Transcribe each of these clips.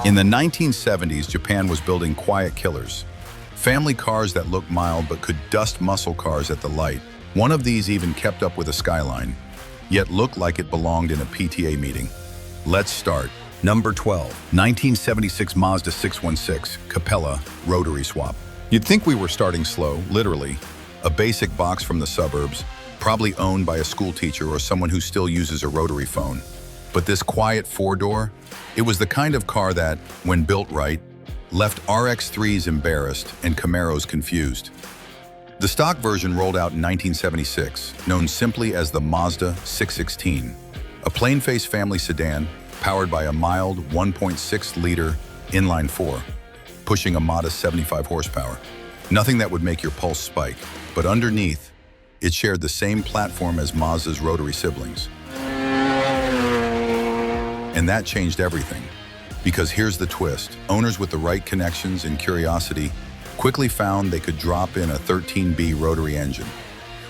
In the 1970s, Japan was building quiet killers. Family cars that looked mild but could dust muscle cars at the light. One of these even kept up with a Skyline, yet looked like it belonged in a PTA meeting. Let's start. Number 12, 1976 Mazda 616 Capella rotary swap. You'd think we were starting slow, literally. A basic box from the suburbs, probably owned by a school teacher or someone who still uses a rotary phone. But this quiet four-door, it was the kind of car that, when built right, left RX-3s embarrassed and Camaros confused. The stock version rolled out in 1976, known simply as the Mazda 616, a plain-face family sedan powered by a mild 1.6-liter inline-4, pushing a modest 75 horsepower. Nothing that would make your pulse spike, but underneath, it shared the same platform as Mazda's rotary siblings. And that changed everything. Because here's the twist. Owners with the right connections and curiosity quickly found they could drop in a 13B rotary engine.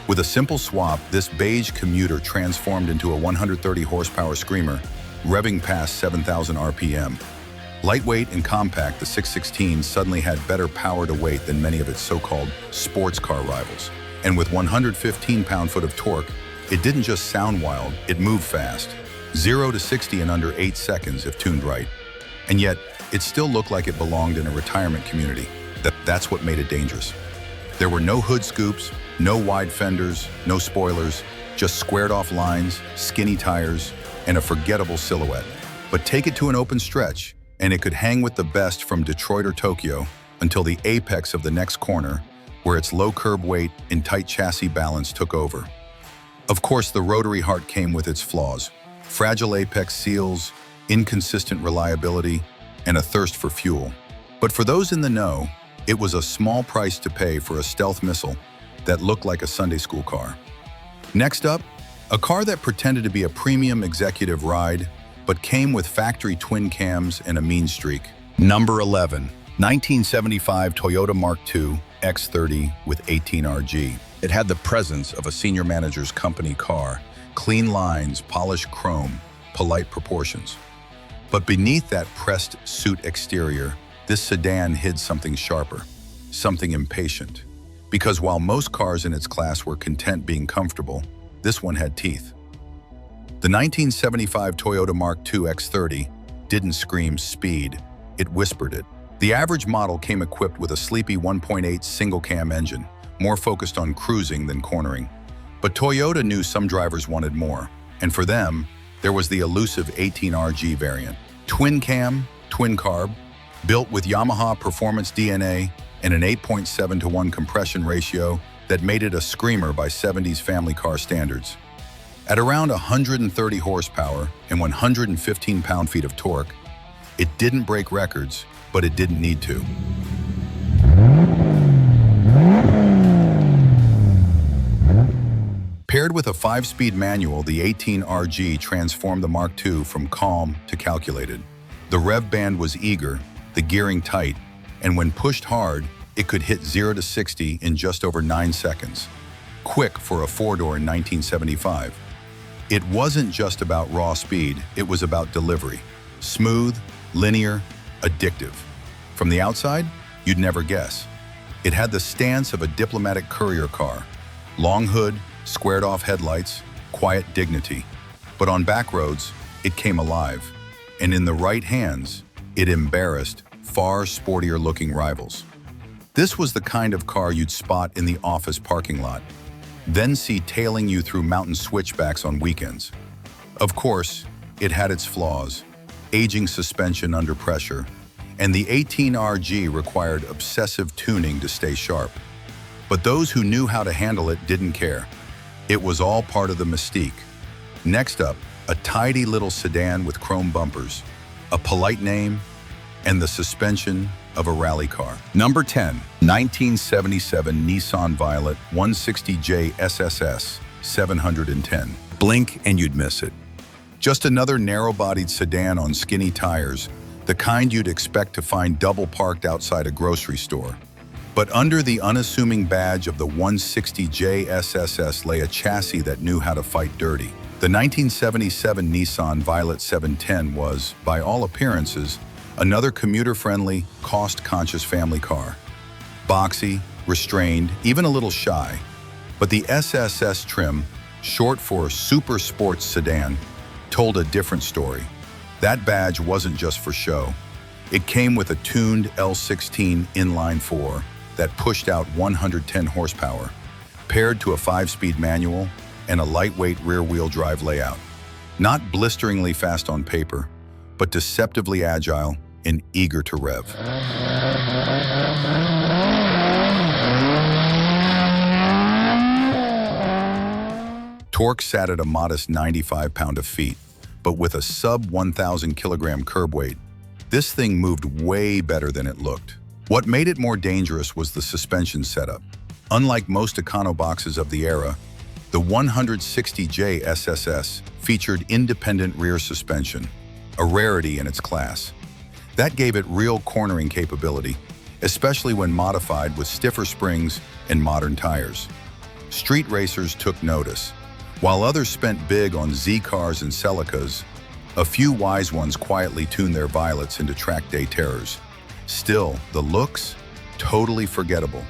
With a simple swap, this beige commuter transformed into a 130 horsepower screamer, revving past 7,000 RPM. Lightweight and compact, the 616 suddenly had better power to weight than many of its so-called sports car rivals. And with 115 pound-foot of torque, it didn't just sound wild, it moved fast. 0 to 60 in under 8 seconds if tuned right. And yet, it still looked like it belonged in a retirement community. That's what made it dangerous. There were no hood scoops, no wide fenders, no spoilers, just squared off lines, skinny tires, and a forgettable silhouette. But take it to an open stretch, and it could hang with the best from Detroit or Tokyo until the apex of the next corner, where its low curb weight and tight chassis balance took over. Of course, the rotary heart came with its flaws. Fragile apex seals, inconsistent reliability, and a thirst for fuel. But for those in the know, it was a small price to pay for a stealth missile that looked like a Sunday school car. Next up, a car that pretended to be a premium executive ride, but came with factory twin cams and a mean streak. Number 11, 1975 Toyota Mark II X30 with 18RG. It had the presence of a senior manager's company car. Clean lines, polished chrome, polite proportions. But beneath that pressed suit exterior, this sedan hid something sharper, something impatient. Because while most cars in its class were content being comfortable, this one had teeth. The 1975 Toyota Mark II X30 didn't scream speed, it whispered it. The average model came equipped with a sleepy 1.8 single-cam engine, more focused on cruising than cornering. But Toyota knew some drivers wanted more, and for them, there was the elusive 18RG variant. Twin cam, twin carb, built with Yamaha performance DNA and an 8.7 to 1 compression ratio that made it a screamer by 70s family car standards. At around 130 horsepower and 115 pound-feet of torque, it didn't break records, but it didn't need to. Paired with a 5-speed manual, the 18RG transformed the Mark II from calm to calculated. The rev band was eager, the gearing tight, and when pushed hard, it could hit 0 to 60 in just over 9 seconds. Quick for a four-door in 1975. It wasn't just about raw speed, it was about delivery. Smooth, linear, addictive. From the outside, you'd never guess. It had the stance of a diplomatic courier car. Long hood, squared-off headlights, quiet dignity. But on back roads, it came alive. And in the right hands, it embarrassed far sportier-looking rivals. This was the kind of car you'd spot in the office parking lot, then see tailing you through mountain switchbacks on weekends. Of course, it had its flaws, aging suspension under pressure, and the 18RG required obsessive tuning to stay sharp. But those who knew how to handle it didn't care. It was all part of the mystique. Next up, a tidy little sedan with chrome bumpers, a polite name, and the suspension of a rally car. Number 10, 1977 Nissan Violet 160J SSS 710. Blink and you'd miss it. Just another narrow-bodied sedan on skinny tires, the kind you'd expect to find double parked outside a grocery store. But under the unassuming badge of the 160J SSS lay a chassis that knew how to fight dirty. The 1977 Nissan Violet 710 was, by all appearances, Another commuter-friendly, cost-conscious family car. Boxy, restrained, even a little shy. But the SSS trim, short for Super Sports Sedan, told a different story. That badge wasn't just for show. It came with a tuned L16 inline-4 that pushed out 110 horsepower, paired to a 5-speed manual and a lightweight rear-wheel drive layout. Not blisteringly fast on paper, but deceptively agile and eager to rev. Torque sat at a modest 95 pound-feet, but with a sub-1,000 kilogram curb weight, this thing moved way better than it looked. What made it more dangerous was the suspension setup. Unlike most econoboxes of the era, the 160J SSS featured independent rear suspension, a rarity in its class. That gave it real cornering capability, especially when modified with stiffer springs and modern tires. Street racers took notice. While others spent big on Z-cars and Celicas, a few wise ones quietly tuned their Violets into track day terrors. Still, the looks? Totally forgettable.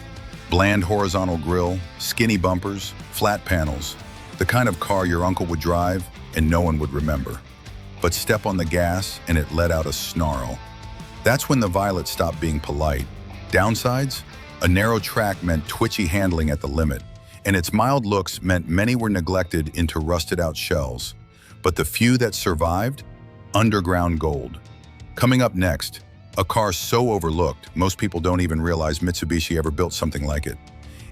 Bland horizontal grille, skinny bumpers, flat panels. The kind of car your uncle would drive and no one would remember. But step on the gas and it let out a snarl. That's when the Violet stopped being polite. Downsides? A narrow track meant twitchy handling at the limit, and its mild looks meant many were neglected into rusted-out shells. But the few that survived? Underground gold. Coming up next, a car so overlooked, most people don't even realize Mitsubishi ever built something like it.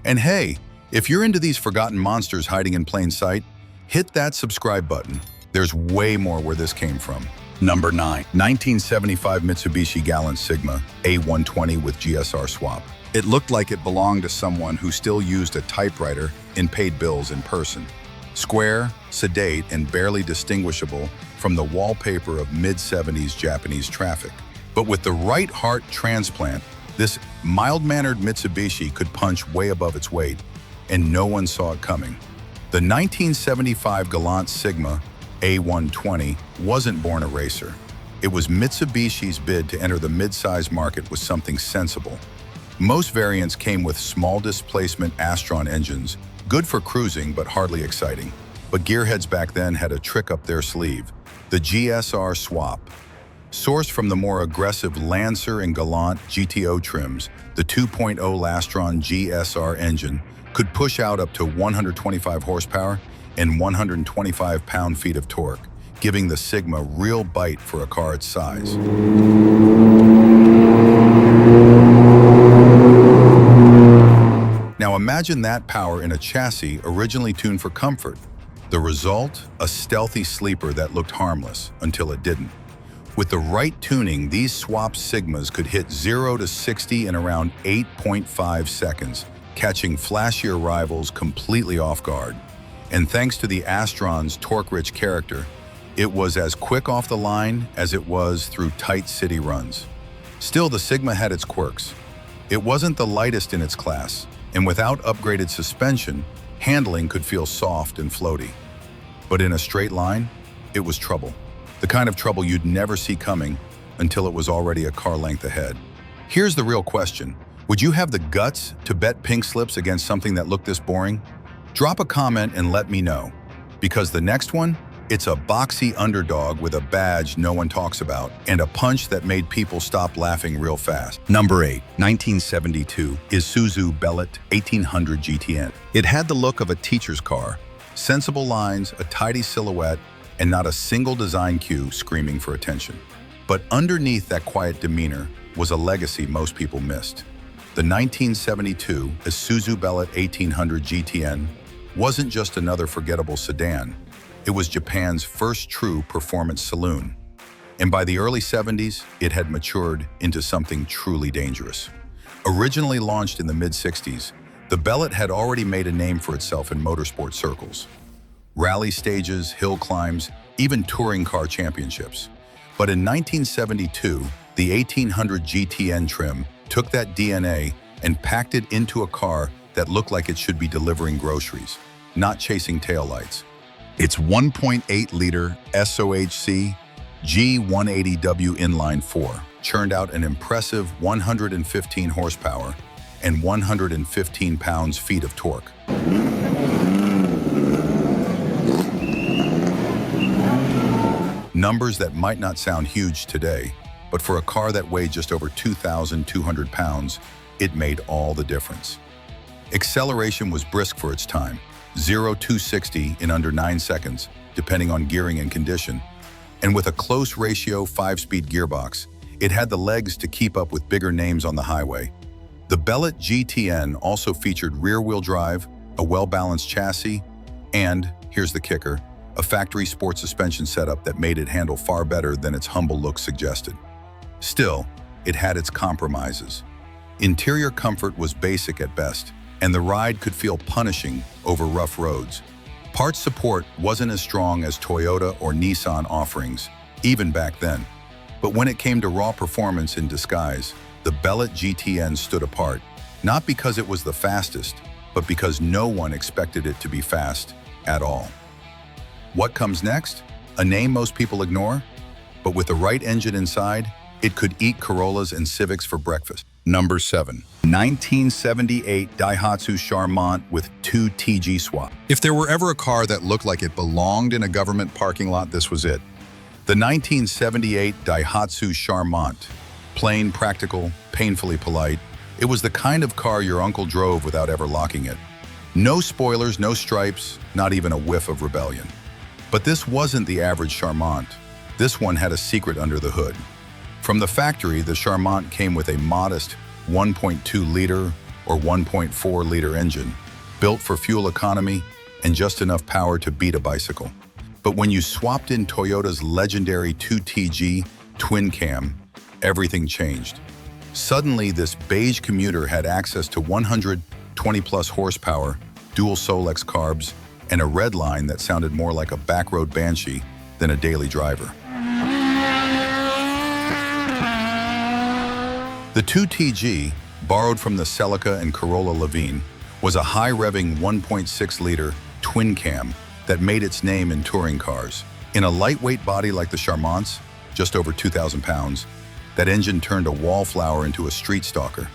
And hey, if you're into these forgotten monsters hiding in plain sight, hit that subscribe button. There's way more where this came from. Number 9. 1975 Mitsubishi Galant Sigma A120 with GSR swap. It looked like it belonged to someone who still used a typewriter and paid bills in person. Square, sedate, and barely distinguishable from the wallpaper of mid-70s Japanese traffic. But with the right heart transplant, this mild-mannered Mitsubishi could punch way above its weight, and no one saw it coming. The 1975 Galant Sigma A120 wasn't born a racer. It was Mitsubishi's bid to enter the mid-size market with something sensible. Most variants came with small displacement Astron engines, good for cruising but hardly exciting. But gearheads back then had a trick up their sleeve, the GSR swap. Sourced from the more aggressive Lancer and Galant GTO trims, the 2.0 Lastron GSR engine could push out up to 125 horsepower and 125 pound-feet of torque, giving the Sigma real bite for a car its size. Now imagine that power in a chassis originally tuned for comfort. The result? A stealthy sleeper that looked harmless until it didn't. With the right tuning, these swapped Sigmas could hit 0 to 60 in around 8.5 seconds, catching flashier rivals completely off guard. And thanks to the Astron's torque-rich character, it was as quick off the line as it was through tight city runs. Still, the Sigma had its quirks. It wasn't the lightest in its class, and without upgraded suspension, handling could feel soft and floaty. But in a straight line, it was trouble. The kind of trouble you'd never see coming until it was already a car length ahead. Here's the real question. Would you have the guts to bet pink slips against something that looked this boring? Drop a comment and let me know. Because the next one, it's a boxy underdog with a badge no one talks about and a punch that made people stop laughing real fast. Number 8. 1972 Isuzu Belllet 1800 GTN. It had the look of a teacher's car. Sensible lines, a tidy silhouette, and not a single design cue screaming for attention. But underneath that quiet demeanor was a legacy most people missed. The 1972 Isuzu Belllet 1800 GTN wasn't just another forgettable sedan. It was Japan's first true performance saloon. And by the early 70s, it had matured into something truly dangerous. Originally launched in the mid-60s, the Belllet had already made a name for itself in motorsport circles. Rally stages, hill climbs, even touring car championships. But in 1972, the 1800 GTN trim took that DNA and packed it into a car that looked like it should be delivering groceries, not chasing taillights. Its 1.8-liter SOHC G180W inline-4 churned out an impressive 115 horsepower and 115 pounds-feet of torque. Numbers that might not sound huge today, but for a car that weighed just over 2,200 pounds, it made all the difference. Acceleration was brisk for its time, 0-60 in under 9 seconds, depending on gearing and condition, and with a close ratio 5-speed gearbox, it had the legs to keep up with bigger names on the highway. The Belllet GTN also featured rear-wheel drive, a well-balanced chassis, and, here's the kicker, a factory sport suspension setup that made it handle far better than its humble look suggested. Still, it had its compromises. Interior comfort was basic at best, and the ride could feel punishing over rough roads. Parts support wasn't as strong as Toyota or Nissan offerings, even back then. But when it came to raw performance in disguise, the Belllet GTN stood apart, not because it was the fastest, but because no one expected it to be fast at all. What comes next? A name most people ignore? But with the right engine inside, it could eat Corollas and Civics for breakfast. Number 7. 1978 Daihatsu Chararmont with 2 TG swap. If there were ever a car that looked like it belonged in a government parking lot, this was it. The 1978 Daihatsu Chararmont. Plain, practical, painfully polite. It was the kind of car your uncle drove without ever locking it. No spoilers, no stripes, not even a whiff of rebellion. But this wasn't the average Chararmont. This one had a secret under the hood. From the factory, the Chararmont came with a modest 1.2-liter or 1.4-liter engine, built for fuel economy and just enough power to beat a bicycle. But when you swapped in Toyota's legendary 2TG twin cam, everything changed. Suddenly, this beige commuter had access to 120-plus horsepower, dual Solex carbs, and a red line that sounded more like a backroad banshee than a daily driver. The 2TG, borrowed from the Celica and Corolla Levine, was a high-revving 1.6-liter twin cam that made its name in touring cars. In a lightweight body like the Chararmont's, just over 2,000 pounds, that engine turned a wallflower into a street stalker.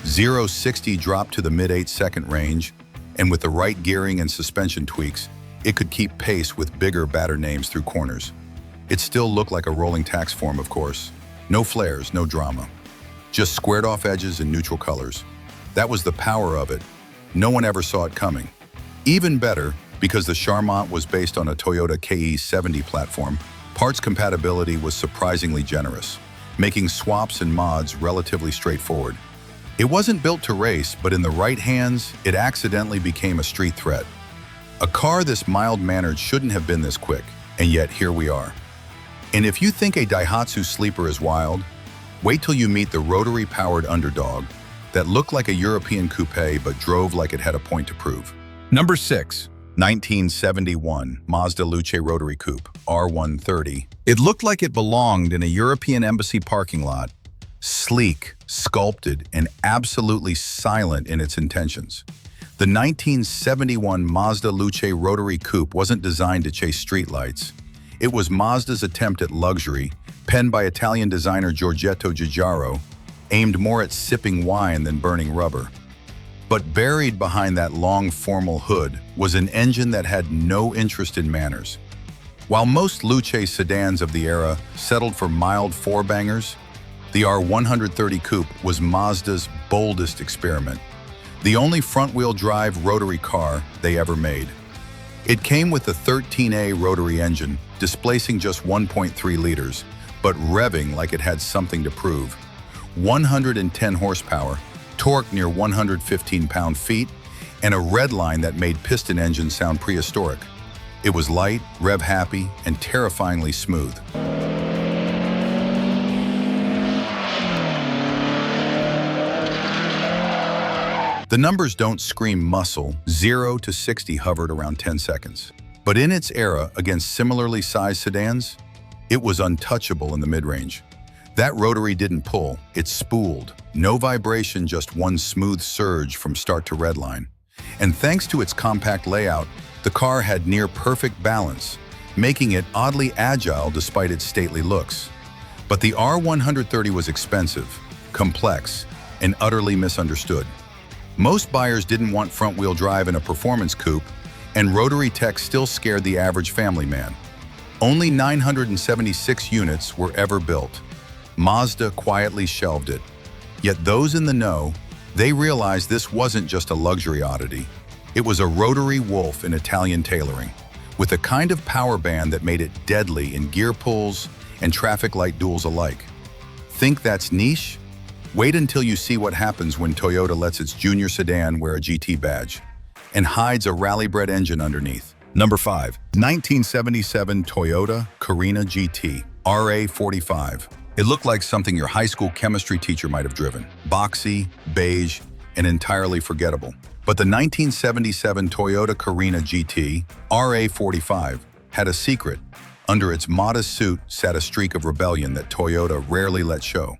0-60 dropped to the mid-8-second range, and with the right gearing and suspension tweaks, it could keep pace with bigger, badder names through corners. It still looked like a rolling tax form, of course. No flares, no drama. Just squared-off edges and neutral colors. That was the power of it. No one ever saw it coming. Even better, because the Chararmont was based on a Toyota KE70 platform, parts compatibility was surprisingly generous, making swaps and mods relatively straightforward. It wasn't built to race, but in the right hands, it accidentally became a street threat. A car this mild-mannered shouldn't have been this quick, and yet here we are. And if you think a Daihatsu sleeper is wild, wait till you meet the rotary-powered underdog that looked like a European coupe but drove like it had a point to prove. Number 6. 1971 Mazda Luce Rotary Coupe, R130. It looked like it belonged in a European embassy parking lot. Sleek, sculpted, and absolutely silent in its intentions. The 1971 Mazda Luce Rotary Coupe wasn't designed to chase streetlights. It was Mazda's attempt at luxury, penned by Italian designer Giorgetto Giugiaro, aimed more at sipping wine than burning rubber. But buried behind that long, formal hood was an engine that had no interest in manners. While most Luce sedans of the era settled for mild four-bangers, the R130 Coupe was Mazda's boldest experiment, the only front-wheel drive rotary car they ever made. It came with a 13A rotary engine, displacing just 1.3 liters, but revving like it had something to prove. 110 horsepower, torque near 115 pound-feet, and a red line that made piston engines sound prehistoric. It was light, rev-happy, and terrifyingly smooth. The numbers don't scream muscle. 0 to 60 hovered around 10 seconds. But in its era, against similarly sized sedans, it was untouchable in the mid-range. That rotary didn't pull, it spooled. No vibration, just one smooth surge from start to redline. And thanks to its compact layout, the car had near-perfect balance, making it oddly agile despite its stately looks. But the R130 was expensive, complex, and utterly misunderstood. Most buyers didn't want front-wheel drive in a performance coupe, and rotary tech still scared the average family man. Only 976 units were ever built. Mazda quietly shelved it. Yet those in the know, they realized this wasn't just a luxury oddity. It was a rotary wolf in Italian tailoring, with a kind of power band that made it deadly in gear pulls and traffic light duels alike. Think that's niche? Wait until you see what happens when Toyota lets its junior sedan wear a GT badge and hides a rally-bred engine underneath. Number 5. 1977 Toyota Karina GT RA45. It looked like something your high school chemistry teacher might have driven. Boxy, beige, and entirely forgettable. But the 1977 Toyota Karina GT RA45 had a secret. Under its modest suit sat a streak of rebellion that Toyota rarely let show.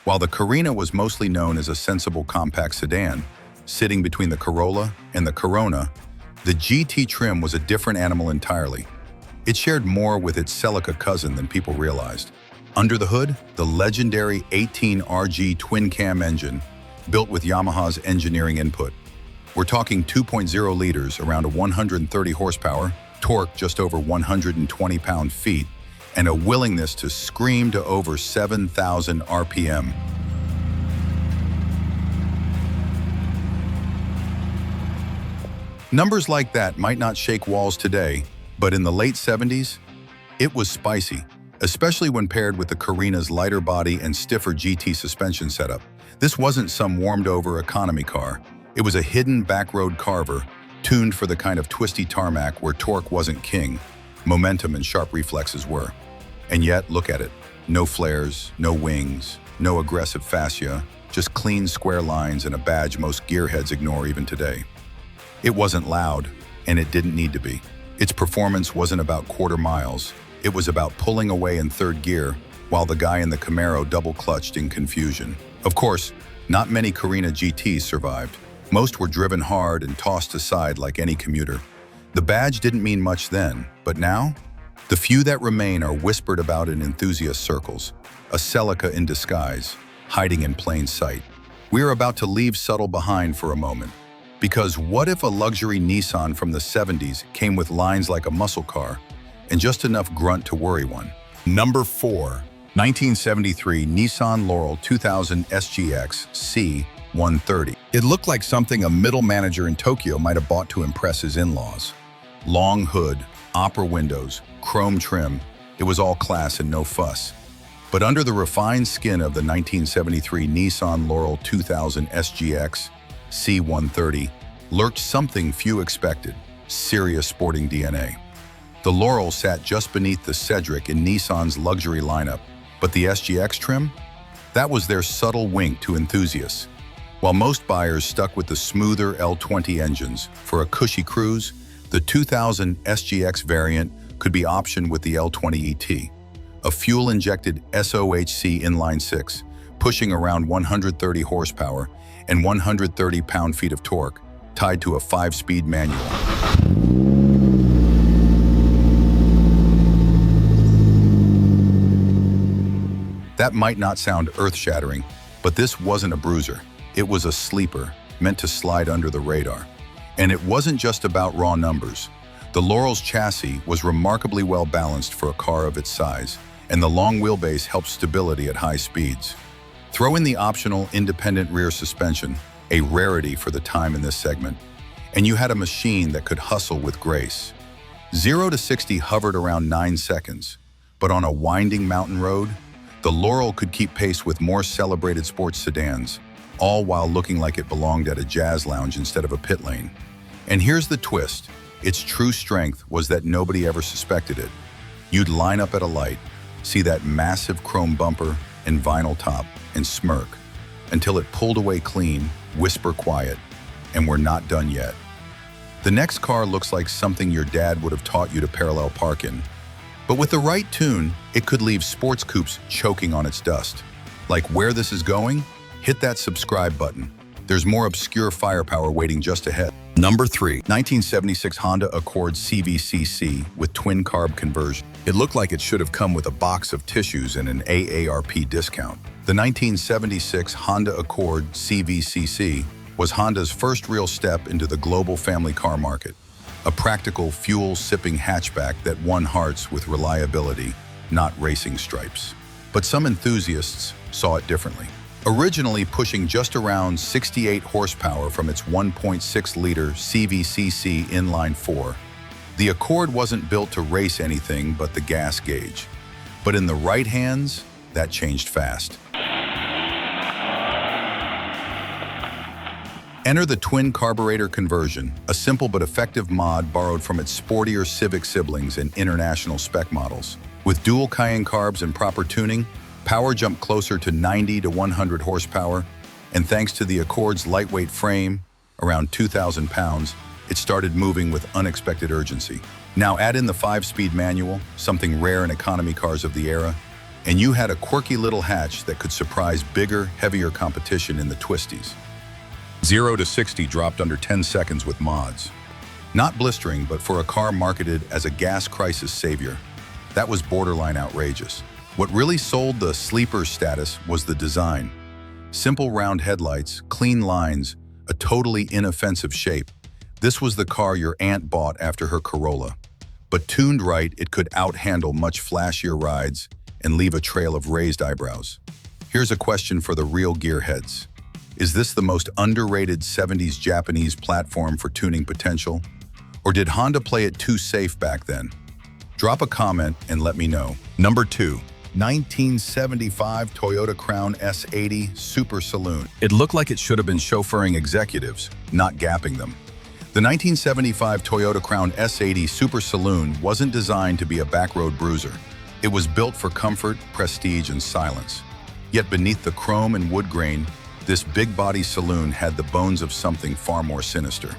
While the Karina was mostly known as a sensible compact sedan, sitting between the Corolla and the Corona, the GT trim was a different animal entirely. It shared more with its Celica cousin than people realized. Under the hood, the legendary 18RG twin-cam engine, built with Yamaha's engineering input. We're talking 2.0 liters, around 130 horsepower, torque just over 120 pound-feet, and a willingness to scream to over 7,000 RPM. Numbers like that might not shake walls today, but in the late 70s, it was spicy, especially when paired with the Karina's lighter body and stiffer GT suspension setup. This wasn't some warmed-over economy car. It was a hidden backroad carver, tuned for the kind of twisty tarmac where torque wasn't king, momentum and sharp reflexes were. And yet, look at it. No flares, no wings, no aggressive fascia, just clean square lines and a badge most gearheads ignore even today. It wasn't loud, and it didn't need to be. Its performance wasn't about quarter miles. It was about pulling away in third gear while the guy in the Camaro double-clutched in confusion. Of course, not many Karina GTs survived. Most were driven hard and tossed aside like any commuter. The badge didn't mean much then, but now? The few that remain are whispered about in enthusiast circles, a Celica in disguise, hiding in plain sight. We are about to leave subtle behind for a moment. Because what if a luxury Nissan from the 70s came with lines like a muscle car and just enough grunt to worry one? Number 4. 1973 Nissan Laurel 2000 SGX C130. It looked like something a middle manager in Tokyo might have bought to impress his in-laws. Long hood, opera windows, chrome trim, it was all class and no fuss. But under the refined skin of the 1973 Nissan Laurel 2000 SGX C130 lurked something few expected: serious sporting DNA. The Laurel sat just beneath the Cedric in Nissan's luxury lineup, but the SGX trim? That was their subtle wink to enthusiasts. While most buyers stuck with the smoother L20 engines for a cushy cruise, the 2000 SGX variant could be optioned with the L20 ET, a fuel-injected SOHC inline-six, pushing around 130 horsepower and 130 pound-feet of torque, tied to a 5-speed manual. That might not sound earth-shattering, but this wasn't a bruiser. It was a sleeper, meant to slide under the radar. And it wasn't just about raw numbers. The Laurel's chassis was remarkably well balanced for a car of its size, and the long wheelbase helped stability at high speeds. Throw in the optional independent rear suspension, a rarity for the time in this segment, and you had a machine that could hustle with grace. 0 to 60 hovered around 9 seconds, but on a winding mountain road, the Laurel could keep pace with more celebrated sports sedans, all while looking like it belonged at a jazz lounge instead of a pit lane. And here's the twist. Its true strength was that nobody ever suspected it. You'd line up at a light, see that massive chrome bumper and vinyl top, and smirk, until it pulled away clean, whisper quiet, and we're not done yet. The next car looks like something your dad would have taught you to parallel park in. But with the right tune, it could leave sports coupes choking on its dust. Like where this is going? Hit that subscribe button. There's more obscure firepower waiting just ahead. Number 3, 1976 Honda Accord CVCC with twin-carb conversion. It looked like it should have come with a box of tissues and an AARP discount. The 1976 Honda Accord CVCC was Honda's first real step into the global family car market. A practical, fuel-sipping hatchback that won hearts with reliability, not racing stripes. But some enthusiasts saw it differently. Originally pushing just around 68 horsepower from its 1.6-liter CVCC inline-4, the Accord wasn't built to race anything but the gas gauge. But in the right hands, that changed fast. Enter the twin carburetor conversion, a simple but effective mod borrowed from its sportier Civic siblings and international spec models. With dual Cayenne carbs and proper tuning, power jumped closer to 90 to 100 horsepower, and thanks to the Accord's lightweight frame, around 2,000 pounds, it started moving with unexpected urgency. Now add in the 5-speed manual, something rare in economy cars of the era, and you had a quirky little hatch that could surprise bigger, heavier competition in the twisties. 0 to 60 dropped under 10 seconds with mods. Not blistering, but for a car marketed as a gas crisis savior, that was borderline outrageous. What really sold the sleeper status was the design. Simple round headlights, clean lines, a totally inoffensive shape. This was the car your aunt bought after her Corolla. But tuned right, it could out-handle much flashier rides and leave a trail of raised eyebrows. Here's a question for the real gearheads. Is this the most underrated 70s Japanese platform for tuning potential? Or did Honda play it too safe back then? Drop a comment and let me know. Number 2. 1975 Toyota Crown S80 Super Saloon. It looked like it should have been chauffeuring executives, not gapping them. The 1975 Toyota Crown S80 Super Saloon wasn't designed to be a backroad bruiser. It was built for comfort, prestige, and silence. Yet beneath the chrome and wood grain, this big-body saloon had the bones of something far more sinister.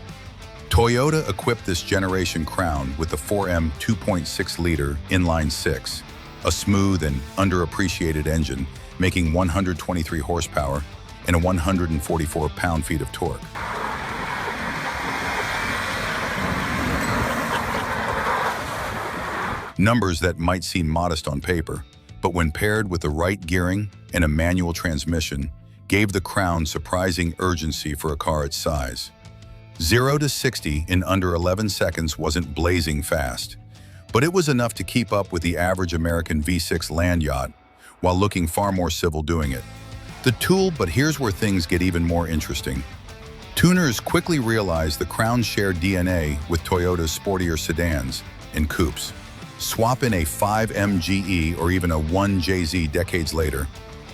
Toyota equipped this generation Crown with the 4M 2.6-liter inline-6, a smooth and underappreciated engine, making 123 horsepower and a 144 pound-feet of torque. Numbers that might seem modest on paper, but when paired with the right gearing and a manual transmission, gave the Crown surprising urgency for a car its size. 0 to 60 in under 11 seconds wasn't blazing fast, but it was enough to keep up with the average American V6 land yacht while looking far more civil doing it. The tool, but here's where things get even more interesting. Tuners quickly realized the Crown shared DNA with Toyota's sportier sedans and coupes. Swap in a 5M GE or even a 1JZ decades later,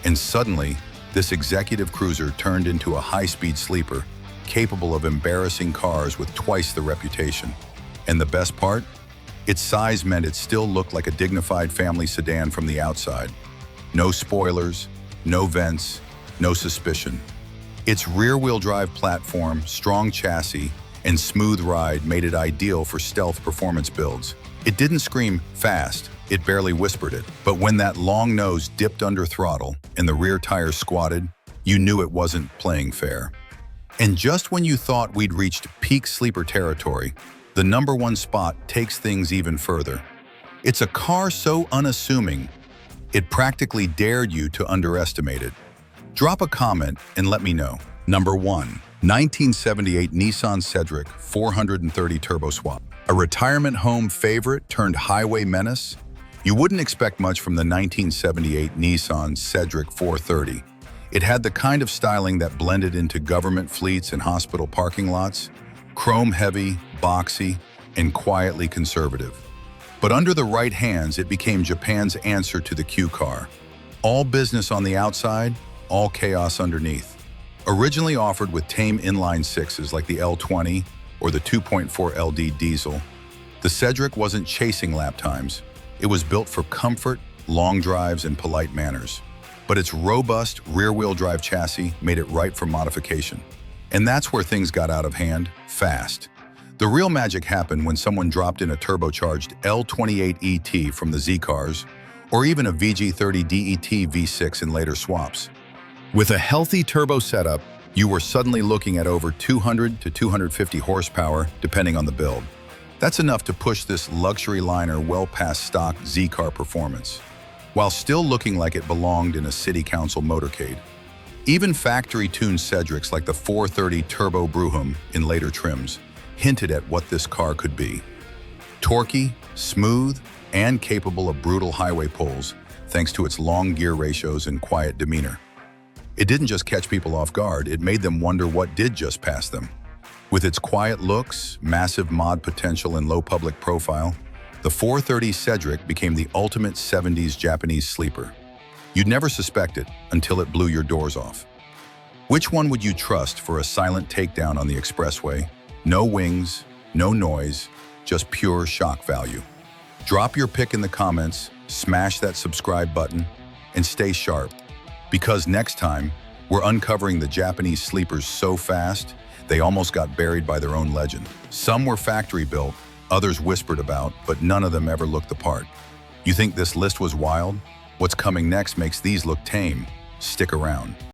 and suddenly, this executive cruiser turned into a high-speed sleeper, capable of embarrassing cars with twice the reputation. And the best part? Its size meant it still looked like a dignified family sedan from the outside. No spoilers, no vents, no suspicion. Its rear-wheel drive platform, strong chassis, and smooth ride made it ideal for stealth performance builds. It didn't scream fast, it barely whispered it. But when that long nose dipped under throttle and the rear tires squatted, you knew it wasn't playing fair. And just when you thought we'd reached peak sleeper territory, the number 1 spot takes things even further. It's a car so unassuming, it practically dared you to underestimate it. Drop a comment and let me know. Number 1. 1978 Nissan Cedric 430 Turbo Swap. A retirement home favorite turned highway menace? You wouldn't expect much from the 1978 Nissan Cedric 430. It had the kind of styling that blended into government fleets and hospital parking lots, chrome-heavy, boxy, and quietly conservative. But under the right hands, it became Japan's answer to the Q car. All business on the outside, all chaos underneath. Originally offered with tame inline sixes like the L20 or the 2.4 LD diesel, the Cedric wasn't chasing lap times. It was built for comfort, long drives, and polite manners. But its robust rear-wheel drive chassis made it ripe for modification. And that's where things got out of hand, fast. The real magic happened when someone dropped in a turbocharged L28 ET from the Z cars, or even a VG30 DET V6 in later swaps. With a healthy turbo setup, you were suddenly looking at over 200 to 250 horsepower, depending on the build. That's enough to push this luxury liner well past stock Z-Car performance, while still looking like it belonged in a city council motorcade. Even factory-tuned Cedrics like the 430 Turbo Brougham in later trims hinted at what this car could be. Torquey, smooth, and capable of brutal highway pulls thanks to its long gear ratios and quiet demeanor. It didn't just catch people off guard, it made them wonder what did just pass them. With its quiet looks, massive mod potential, and low public profile, the 430 Cedric became the ultimate 70s Japanese sleeper. You'd never suspect it until it blew your doors off. Which one would you trust for a silent takedown on the expressway? No wings, no noise, just pure shock value. Drop your pick in the comments, smash that subscribe button, and stay sharp. Because next time, we're uncovering the Japanese sleepers so fast, they almost got buried by their own legend. Some were factory built, others whispered about, but none of them ever looked the part. You think this list was wild? What's coming next makes these look tame. Stick around.